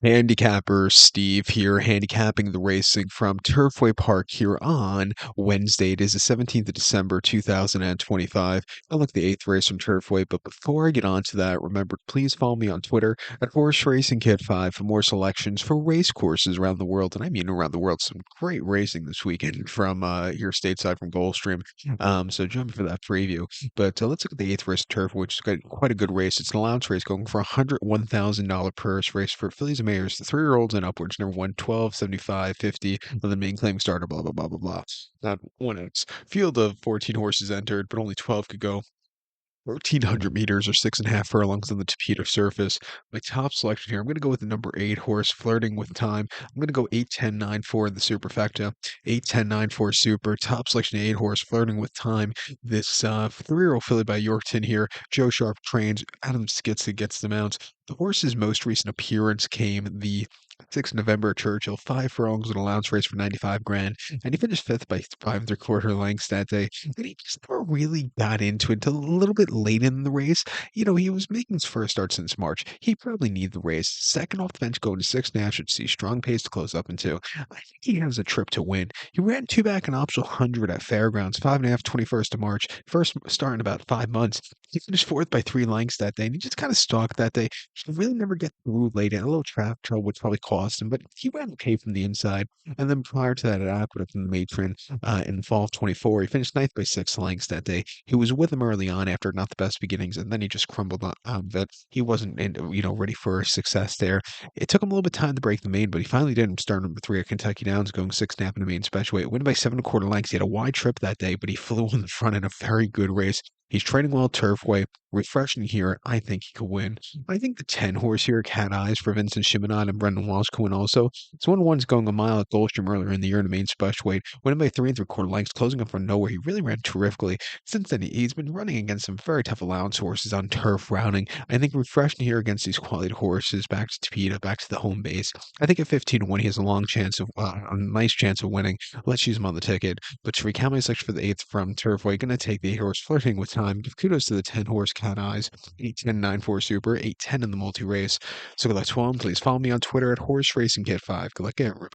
Handicapper Steve here, handicapping the racing from Turfway Park here on Wednesday. It is the 17th of December, 2025. I look the eighth race from Turfway, but before I get on to that, remember, please follow me on Twitter at Horse Racing Kid 5 for more selections for race courses around the world. And I mean around the world, some great racing this weekend from here stateside from Gulfstream. So jump for that preview. But let's look at the eighth race of Turf, which is quite a good race. It's an allowance race going for $101,000 purse race for fillies and mares, the 3-year-olds and upwards. Number one, 12, 75, 50, and the main claim starter, blah, blah, blah, blah, blah. Not one X. Field of 14 horses entered, but only 12 could go. 1,300 meters or 6.5 furlongs on the Tapeta surface. My top selection here, I'm going to go with the number 8 horse, Flirting with Time. I'm going to go 8, 10, 9, 4 in the superfecta. 8, 10, 9, 4 super. Top selection 8 horse, Flirting with Time. This 3-year-old filly by Yorkton here. Joe Sharp trains. Adam Skitza gets the mount. The horse's most recent appearance came the 6th November at Churchill, 5 furlongs an allowance race for 95 grand, and he finished 5th by 5 3/4 lengths that day. And he just never really got into it until a little bit late in the race. You know, he was making his first start since March. He probably needed the race. Second off the bench, going to 6.5, should see strong pace to close up into. I think he has a trip to win. He ran 2 back in optional 100 at Fairgrounds, 5.5, 21st of March. First start in about 5 months. He finished 4th by 3 lengths that day, and he just kind of stalked that day. He really never get through late. And a little traffic trouble, which probably cost him, but he ran okay from the inside. And then prior to that, at Aqueduct in the Matron in the fall of 24, he finished ninth by 6 lengths that day. He was with him early on after not the best beginnings, and then he just crumbled out of it. He wasn't, ready for success there. It took him a little bit of time to break the main, but he finally did. Start number 3 at Kentucky Downs, going 6.5 in the main special weight. Win by 7 1/4 lengths. He had a wide trip that day, but he flew in the front in a very good race. He's training well Turfway, refreshing here. I think he could win. I think the 10 horse here, Cat Eyes for Vincent Chiminade and Brendan Walsh could win also. It's 1-1's going a mile at Goldstream earlier in the year in the main special weight, winning by 3 3/4 lengths, closing up from nowhere. He really ran terrifically. Since then, he's been running against some very tough allowance horses on turf routing. I think refreshing here against these quality horses, back to Tapeta, back to the home base. I think at 15-1, he has a nice chance of winning. Let's use him on the ticket. But to recount my selection for the 8th from Turfway, going to take the 8 horse, Flirting with Time. Give kudos to the 10 horse, Cat Eyes. 8, 10, 9, 4 super, 8, 10 in the multi race. So good luck to all. Please follow me on Twitter at Horse Racing Kid 5. Good luck, everyone.